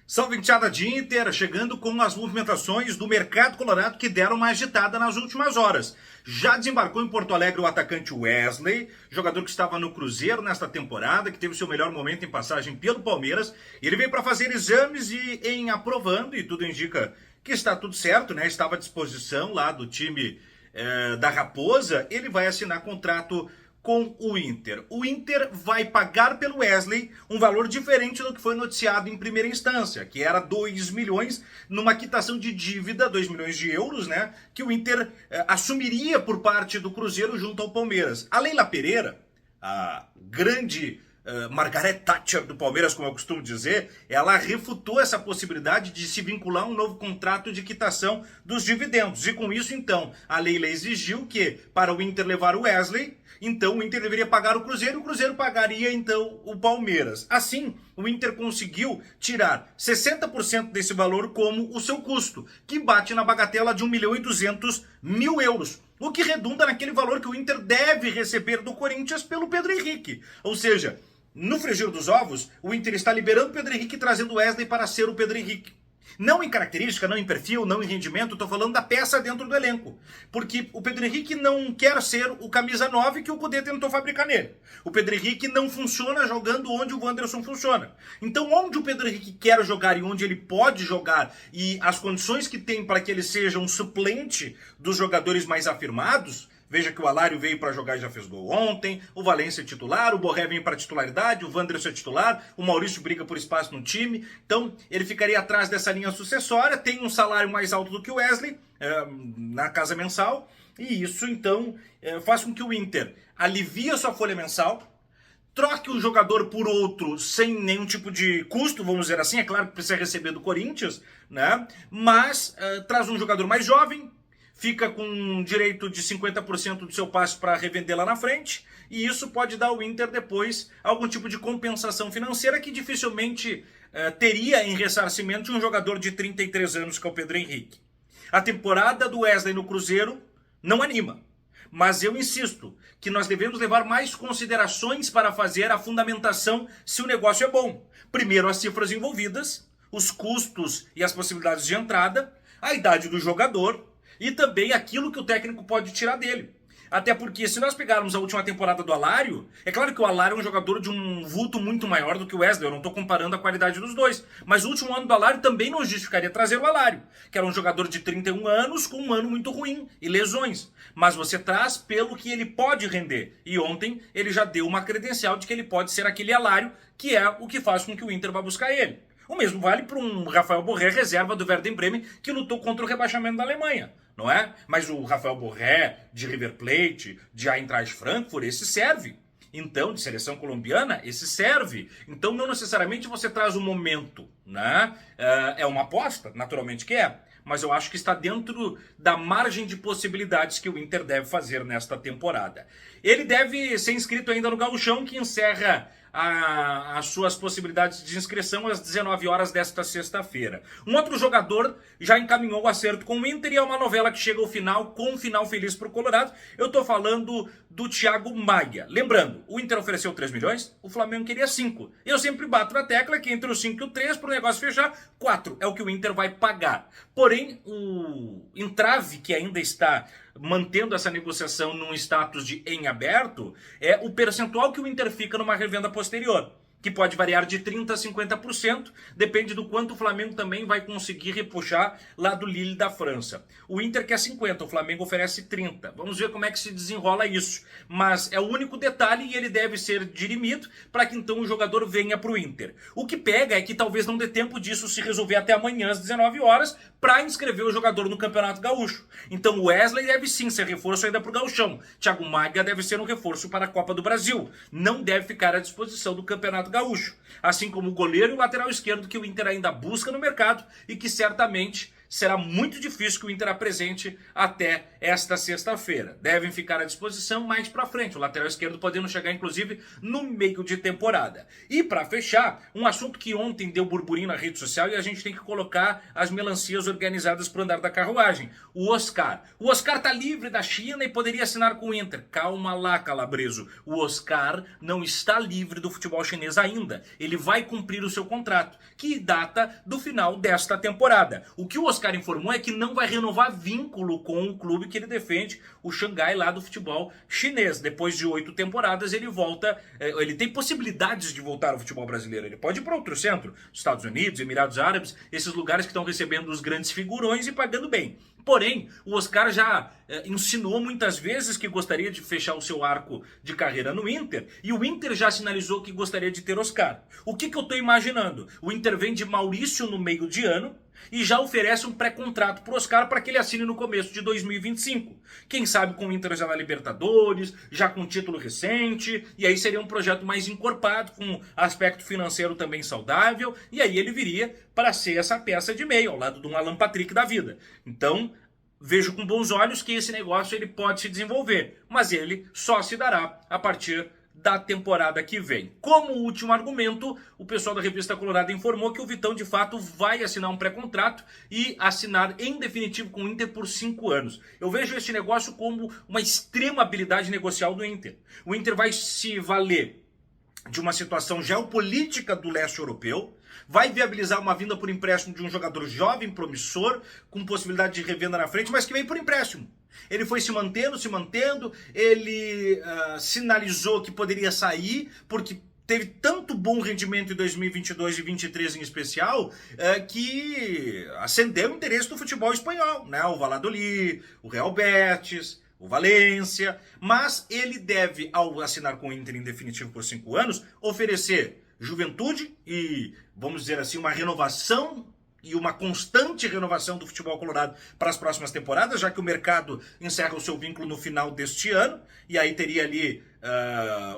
Salve enteada de Inter, chegando com as movimentações do mercado colorado que deram uma agitada nas últimas horas. Já desembarcou em Porto Alegre o atacante Wesley, jogador que estava no Cruzeiro nesta temporada, que teve seu melhor momento em passagem pelo Palmeiras. Ele veio para fazer exames e em aprovando, e tudo indica que está tudo certo, né? Estava à disposição lá do time da Raposa, ele vai assinar contrato com o Inter. O Inter vai pagar pelo Wesley um valor diferente do que foi noticiado em primeira instância, que era 2 milhões numa quitação de dívida, 2 milhões de euros, né, que o Inter assumiria por parte do Cruzeiro junto ao Palmeiras. A Leila Pereira, a grande Margaret Thatcher do Palmeiras, como eu costumo dizer, ela refutou essa possibilidade de se vincular a um novo contrato de quitação dos dividendos. E com isso, então, a Leila exigiu que, para o Inter levar o Wesley, então o Inter deveria pagar o Cruzeiro, o Cruzeiro pagaria, então, o Palmeiras. Assim, o Inter conseguiu tirar 60% desse valor como o seu custo, que bate na bagatela de 1.200.000 euros. O que redunda naquele valor que o Inter deve receber do Corinthians pelo Pedro Henrique. Ou seja, no frigir dos ovos, o Inter está liberando o Pedro Henrique e trazendo o Wesley para ser o Pedro Henrique. Não em característica, não em perfil, não em rendimento, estou falando da peça dentro do elenco. Porque o Pedro Henrique não quer ser o camisa 9 que o Cudê tentou fabricar nele. O Pedro Henrique não funciona jogando onde o Wanderson funciona. Então, onde o Pedro Henrique quer jogar e onde ele pode jogar e as condições que tem para que ele seja um suplente dos jogadores mais afirmados. Veja que o Alário veio para jogar e já fez gol ontem, o Valência é titular, o Borré vem para titularidade, o Wanderson é titular, o Maurício briga por espaço no time. Então ele ficaria atrás dessa linha sucessória, tem um salário mais alto do que o Wesley na casa mensal, e isso então faz com que o Inter alivie a sua folha mensal, troque um jogador por outro sem nenhum tipo de custo, vamos dizer assim, é claro que precisa receber do Corinthians, né? Mas traz um jogador mais jovem, fica com direito de 50% do seu passe para revender lá na frente, e isso pode dar ao Inter depois algum tipo de compensação financeira que dificilmente teria em ressarcimento de um jogador de 33 anos que é o Pedro Henrique. A temporada do Wesley no Cruzeiro não anima, mas eu insisto que nós devemos levar mais considerações para fazer a fundamentação se o negócio é bom. Primeiro, as cifras envolvidas, os custos e as possibilidades de entrada, a idade do jogador, e também aquilo que o técnico pode tirar dele. Até porque se nós pegarmos a última temporada do Alário, é claro que o Alário é um jogador de um vulto muito maior do que o Wesley, eu não estou comparando a qualidade dos dois, mas o último ano do Alário também não justificaria trazer o Alário, que era um jogador de 31 anos com um ano muito ruim e lesões. Mas você traz pelo que ele pode render, e ontem ele já deu uma credencial de que ele pode ser aquele Alário, que é o que faz com que o Inter vá buscar ele. O mesmo vale para um Rafael Borré, reserva do Werder Bremen, que lutou contra o rebaixamento da Alemanha, não é? Mas o Rafael Borré, de River Plate, de Eintracht Frankfurt, esse serve. Então, de seleção colombiana, esse serve. Então, não necessariamente você traz o momento, né? É uma aposta, naturalmente que é. Mas eu acho que está dentro da margem de possibilidades que o Inter deve fazer nesta temporada. Ele deve ser inscrito ainda no Gauchão, que encerra as suas possibilidades de inscrição às 19 horas desta sexta-feira. Um outro jogador já encaminhou o acerto com o Inter e é uma novela que chega ao final, com um final feliz para o Colorado. Eu estou falando do Thiago Maia. Lembrando, o Inter ofereceu 3 milhões, o Flamengo queria 5. Eu sempre bato na tecla que entre os 5 e o 3, para o negócio fechar, 4 é o que o Inter vai pagar. Porém, o entrave que ainda está mantendo essa negociação num status de em aberto, é o percentual que o Inter fica numa revenda posterior, que pode variar de 30% a 50%, depende do quanto o Flamengo também vai conseguir repuxar lá do Lille da França. O Inter quer 50%, o Flamengo oferece 30%. Vamos ver como é que se desenrola isso. Mas é o único detalhe e ele deve ser dirimido para que então o jogador venha para o Inter. O que pega é que talvez não dê tempo disso se resolver até amanhã às 19 horas para inscrever o jogador no Campeonato Gaúcho. Então o Wesley deve sim ser reforço ainda para o Gauchão. Thiago Maia deve ser um reforço para a Copa do Brasil. Não deve ficar à disposição do Campeonato Gaúcho. Assim como o goleiro e o lateral esquerdo que o Inter ainda busca no mercado e que certamente será muito difícil que o Inter apresente até esta sexta-feira. Devem ficar à disposição mais para frente, o lateral esquerdo podendo chegar inclusive no meio de temporada. E para fechar, um assunto que ontem deu burburinho na rede social e a gente tem que colocar as melancias organizadas para o andar da carruagem. O Oscar. O Oscar está livre da China e poderia assinar com o Inter. Calma lá, Calabreso. O Oscar não está livre do futebol chinês ainda. Ele vai cumprir o seu contrato, que data do final desta temporada. O que o Oscar informou é que não vai renovar vínculo com o clube que ele defende, o Xangai, lá do futebol chinês. Depois de 8 temporadas ele volta, ele tem possibilidades de voltar ao futebol brasileiro. Ele pode ir para outro centro, Estados Unidos, Emirados Árabes, esses lugares que estão recebendo os grandes figurões e pagando bem. Porém, o Oscar já insinuou muitas vezes que gostaria de fechar o seu arco de carreira no Inter, e o Inter já sinalizou que gostaria de ter Oscar. O que eu estou imaginando? O Inter vende Maurício no meio de ano e já oferece um pré-contrato para o Oscar para que ele assine no começo de 2025. Quem sabe com o Inter já na Libertadores, já com título recente, e aí seria um projeto mais encorpado, com aspecto financeiro também saudável, e aí ele viria para ser essa peça de meio, ao lado de um Alan Patrick da vida. Então, vejo com bons olhos que esse negócio ele pode se desenvolver, mas ele só se dará a partir da temporada que vem. Como último argumento, o pessoal da Revista Colorado informou que o Vitão de fato vai assinar um pré-contrato e assinar em definitivo com o Inter por 5 anos. Eu vejo esse negócio como uma extrema habilidade negocial do Inter. O Inter vai se valer de uma situação geopolítica do leste europeu, vai viabilizar uma vinda por empréstimo de um jogador jovem, promissor, com possibilidade de revenda na frente, mas que vem por empréstimo. Ele foi se mantendo, ele sinalizou que poderia sair, porque teve tanto bom rendimento em 2022 e 2023 em especial, que acendeu o interesse do futebol espanhol, né? O Valladolid, o Real Betis, o Valência, mas ele deve, ao assinar com o Inter em definitivo por 5 anos, oferecer juventude e, vamos dizer assim, uma renovação e uma constante renovação do futebol colorado para as próximas temporadas, já que o mercado encerra o seu vínculo no final deste ano, e aí teria ali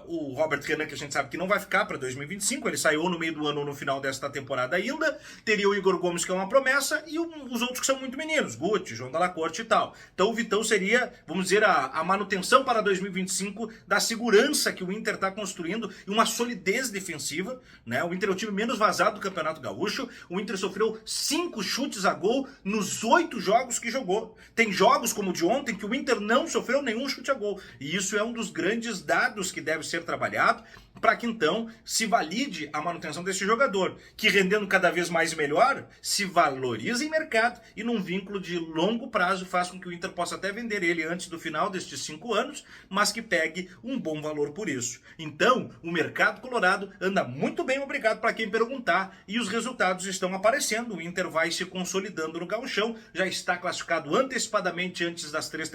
o Robert Renan, que a gente sabe que não vai ficar para 2025, ele saiu no meio do ano ou no final desta temporada ainda, teria o Igor Gomes, que é uma promessa, e os outros que são muito meninos, Guti, João Dalla Corte e tal. Então o Vitão seria, vamos dizer, a manutenção para 2025 da segurança que o Inter está construindo e uma solidez defensiva, né? O Inter é o time menos vazado do Campeonato Gaúcho, o Inter sofreu 5 chutes a gol nos 8 jogos que jogou. Tem jogos como o de ontem que o Inter não sofreu nenhum chute a gol, e isso é um dos grandes dados que deve ser trabalhado para que então se valide a manutenção desse jogador, que rendendo cada vez mais e melhor, se valoriza em mercado e num vínculo de longo prazo faz com que o Inter possa até vender ele antes do final destes 5 anos, mas que pegue um bom valor por isso. Então, o mercado colorado anda muito bem, obrigado para quem perguntar, e os resultados estão aparecendo. O Inter vai se consolidando no gauchão, já está classificado antecipadamente antes das 3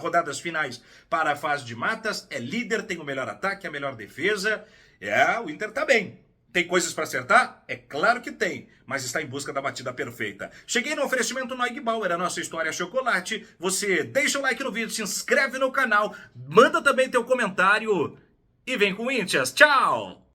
rodadas finais para a fase de matas, é líder, tem o melhor ataque, a melhor defesa. O Inter tá bem. Tem coisas para acertar? É claro que tem, mas está em busca da batida perfeita. Cheguei no oferecimento Noig Bauer, a nossa história chocolate. Você deixa o like no vídeo, se inscreve no canal, manda também teu comentário e vem com o Intias. Tchau!